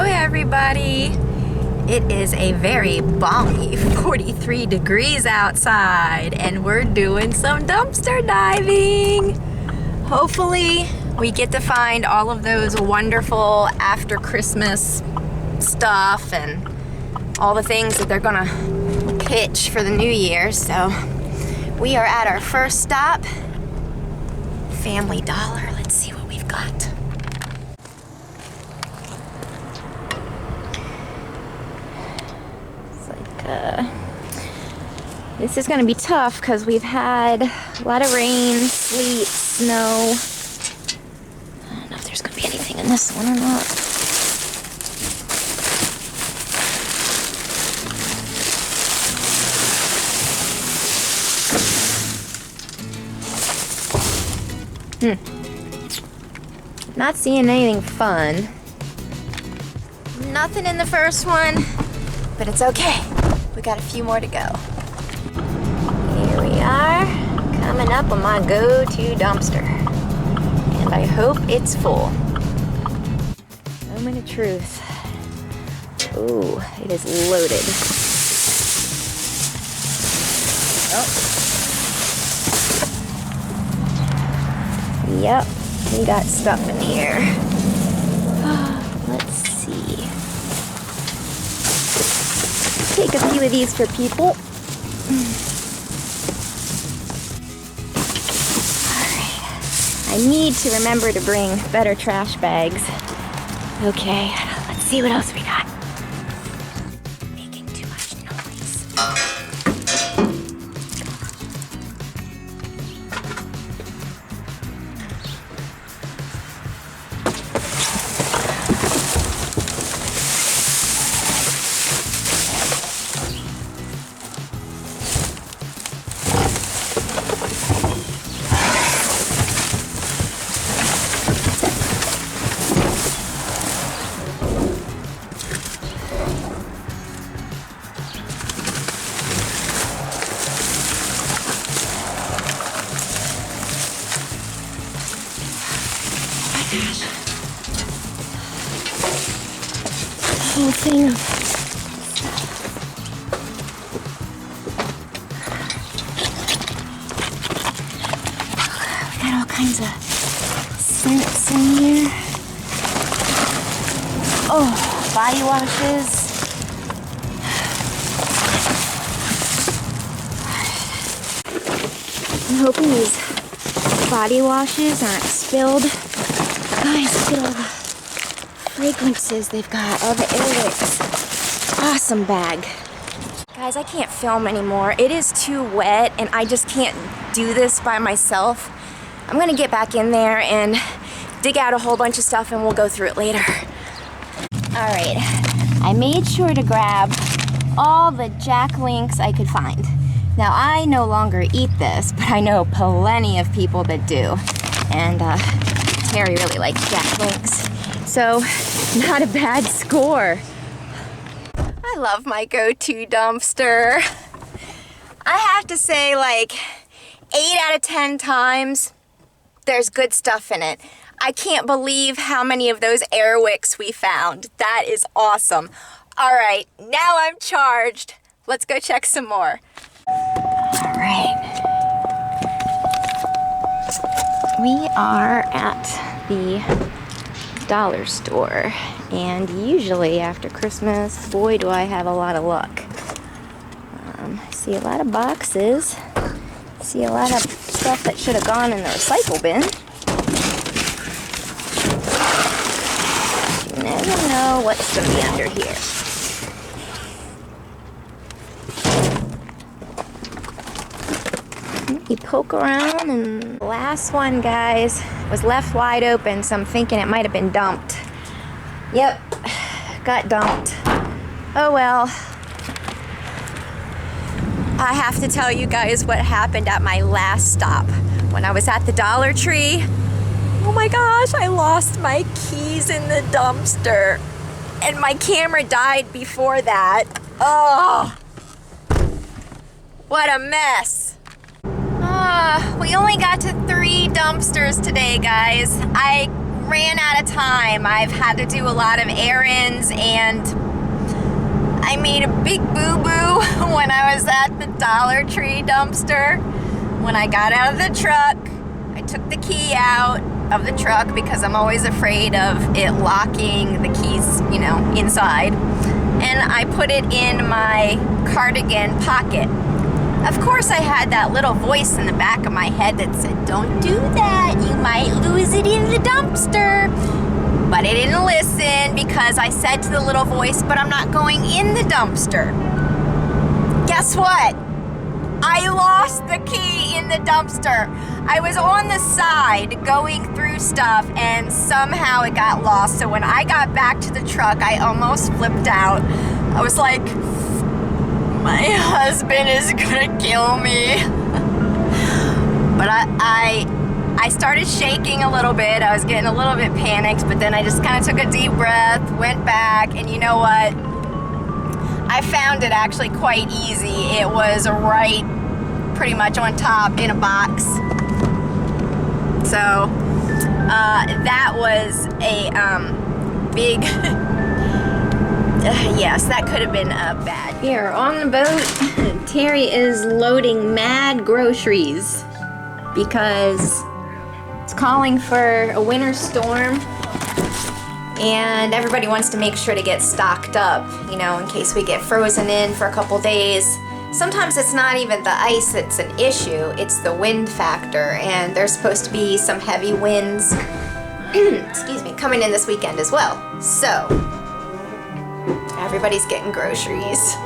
Everybody, it is a very balmy 43 degrees outside and we're doing some dumpster diving. Hopefully we get to find all of those wonderful after Christmas stuff and all the things that they're gonna pitch for the new year. So we are at our first stop, Family Dollar. Let's see what we've got. This is going to be tough because we've had a lot of rain, sleet, snow. I don't know if there's going to be anything in this one or not. Not seeing anything fun. Nothing in the first one, but it's okay. We got a few more to go. Here we are, coming up on my go-to dumpster. And I hope it's full. Moment of truth. Ooh, it is loaded. Oh. Yep, we got stuff in here. Let's see. Take a few of these for people. Alright. I need to remember to bring better trash bags. Okay, let's see what else we got. Making too much noise. Whole thing of we got all kinds of scents in here. Oh, body washes. I'm hoping these body washes aren't spilled. Guys, look at all the fragrances they've got. All the Airwicks. Awesome bag. Guys, I can't film anymore. It is too wet and I just can't do this by myself. I'm gonna get back in there and dig out a whole bunch of stuff and we'll go through it later. All right, I made sure to grab all the Jack Links I could find. Now, I no longer eat this, but I know plenty of people that do. And Terry really likes Jack Links. So, not a bad score. I love my go-to dumpster. I have to say, like, 8 out of 10 times, there's good stuff in it. I can't believe how many of those Airwicks we found. That is awesome. All right, now I'm charged. Let's go check some more. All right. We are at the dollar store, and usually after Christmas, boy, do I have a lot of luck. I see a lot of boxes. See a lot of stuff that should have gone in the recycle bin. You never know what's going to be under here. You poke around, and the last one, guys, was left wide open, so I'm thinking it might have been dumped. Yep, got dumped. Oh well. I have to tell you guys what happened at my last stop. When I was at the Dollar Tree, oh my gosh, I lost my keys in the dumpster. And my camera died before that. Oh, what a mess. We only got to 3 dumpsters today, guys. I ran out of time. I've had to do a lot of errands, and I made a big boo-boo when I was at the Dollar Tree dumpster. When I got out of the truck, I took the key out of the truck because I'm always afraid of it locking the keys, you know, inside. And I put it in my cardigan pocket. Of course, I had that little voice in the back of my head that said, "Don't do that, you might lose it in the dumpster." But I didn't listen because I said to the little voice, "But I'm not going in the dumpster." Guess what? I lost the key in the dumpster. I was on the side going through stuff, and somehow it got lost. So when I got back to the truck, I almost flipped out. I was like, my husband is gonna kill me. But I started shaking a little bit. I was getting a little bit panicked, but then I just kind of took a deep breath, went back, and you know what? I found it actually quite easy. It was right pretty much on top in a box. So that was a big, yes, that could have been bad. Here on the boat, Terry is loading mad groceries because it's calling for a winter storm. And everybody wants to make sure to get stocked up, you know, in case we get frozen in for a couple days. Sometimes it's not even the ice that's an issue, it's the wind factor, and there's supposed to be some heavy winds, excuse me, coming in this weekend as well. So, everybody's getting groceries.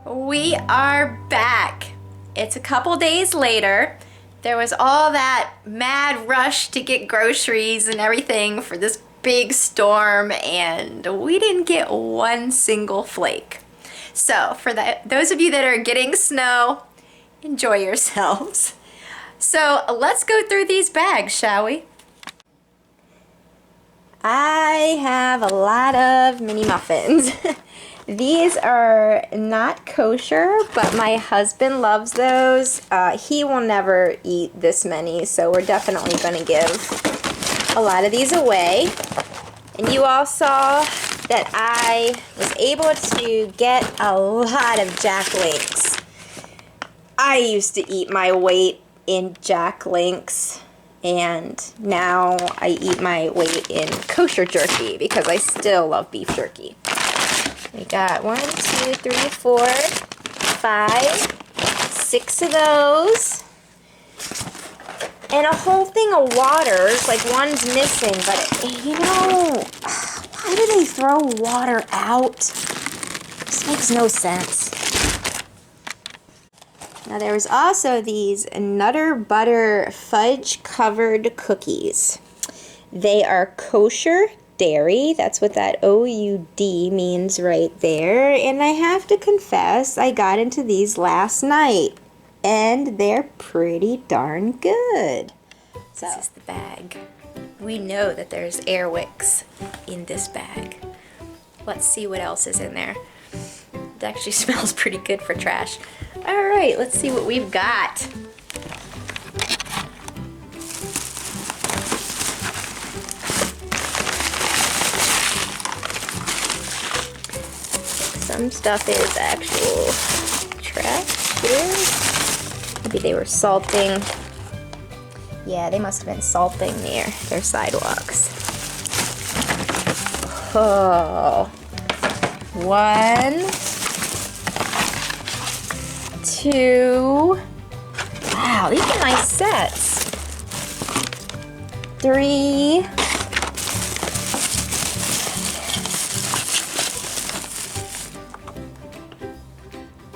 We are back. It's a couple days later. There was all that mad rush to get groceries and everything for this big storm, and we didn't get one single flake. So for those of you that are getting snow, enjoy yourselves. So let's go through these bags, shall we? I have a lot of mini muffins. These are not kosher, but my husband loves those. He will never eat this many, so we're definitely going to give a lot of these away. And you all saw that I was able to get a lot of Jack Links. I used to eat my weight in Jack Links, and now I eat my weight in kosher jerky because I still love beef jerky. We got 1, 2, 3, 4, 5, 6 of those. And a whole thing of waters, like one's missing, but you know, why do they throw water out? This makes no sense. Now there was also these Nutter Butter Fudge Covered Cookies. They are kosher dairy, that's what that O-U-D means right there, and I have to confess, I got into these last night, and they're pretty darn good. So, this is the bag. We know that there's air wicks in this bag. Let's see what else is in there. It actually smells pretty good for trash. Alright, let's see what we've got. Some stuff is actual trash here. Maybe they were salting. Yeah, they must have been salting their sidewalks. Oh. 1, 2. Wow, these are nice sets. 3.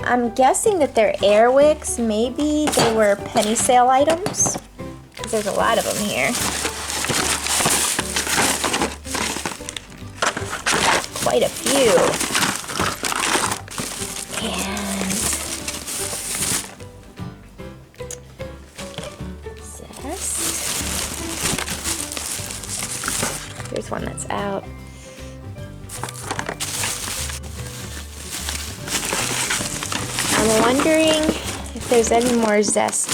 I'm guessing that they're air wicks. Maybe they were penny sale items, because there's a lot of them here. Quite a few. And zest. Here's one that's out. I'm wondering if there's any more zest.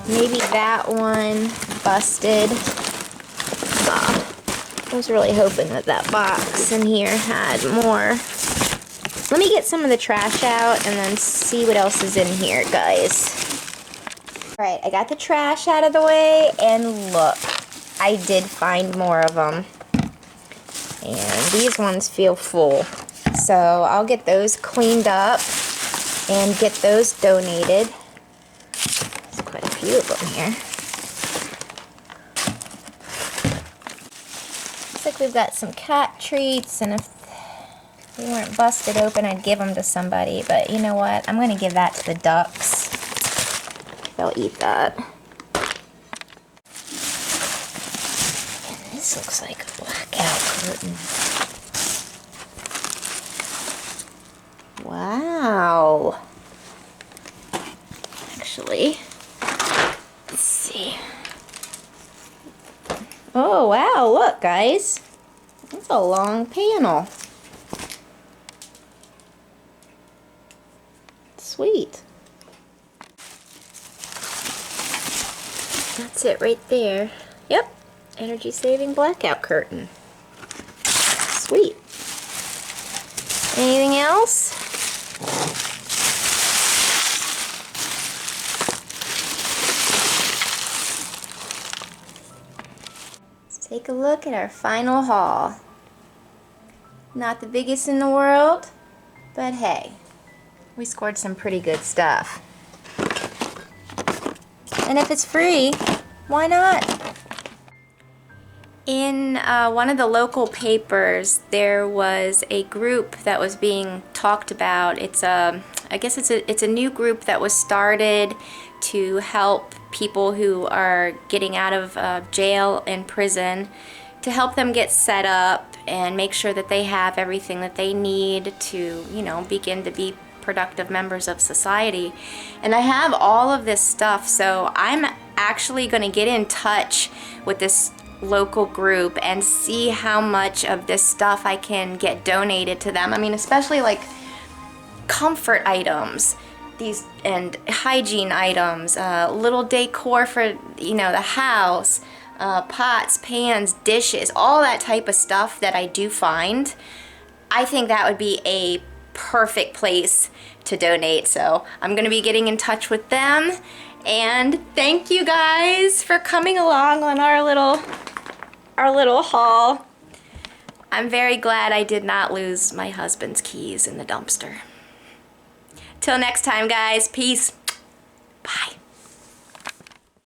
Maybe that one busted. I was really hoping that that box in here had more. Let me get some of the trash out and then see what else is in here, guys. Alright, I got the trash out of the way, and look, I did find more of them. And these ones feel full. So I'll get those cleaned up and get those donated. There's quite a few of them here. Looks like we've got some cat treats, and if they weren't busted open, I'd give them to somebody. But you know what? I'm going to give that to the ducks. They'll eat that. And this looks like a blackout curtain. Wow. Actually, let's see. Oh, wow, look, guys. That's a long panel. Sweet. That's it right there. Yep, energy saving blackout curtain. Sweet. Anything else? Let's take a look at our final haul. Not the biggest in the world, but hey, we scored some pretty good stuff. And if it's free, why not? In one of the local papers, there was a group that was being talked about. I guess it's a new group that was started to help people who are getting out of jail and prison, to help them get set up and make sure that they have everything that they need to, you know, begin to be productive members of society. And I have all of this stuff, so I'm actually going to get in touch with this local group and see how much of this stuff I can get donated to them. I mean, especially like comfort items, these, and hygiene items, little decor for, you know, the house, pots, pans, dishes, all that type of stuff that I do find. I think that would be a perfect place to donate. So I'm going to be getting in touch with them. And thank you guys for coming along on our little haul. I'm very glad I did not lose my husband's keys in the dumpster. Till next time, guys. Peace.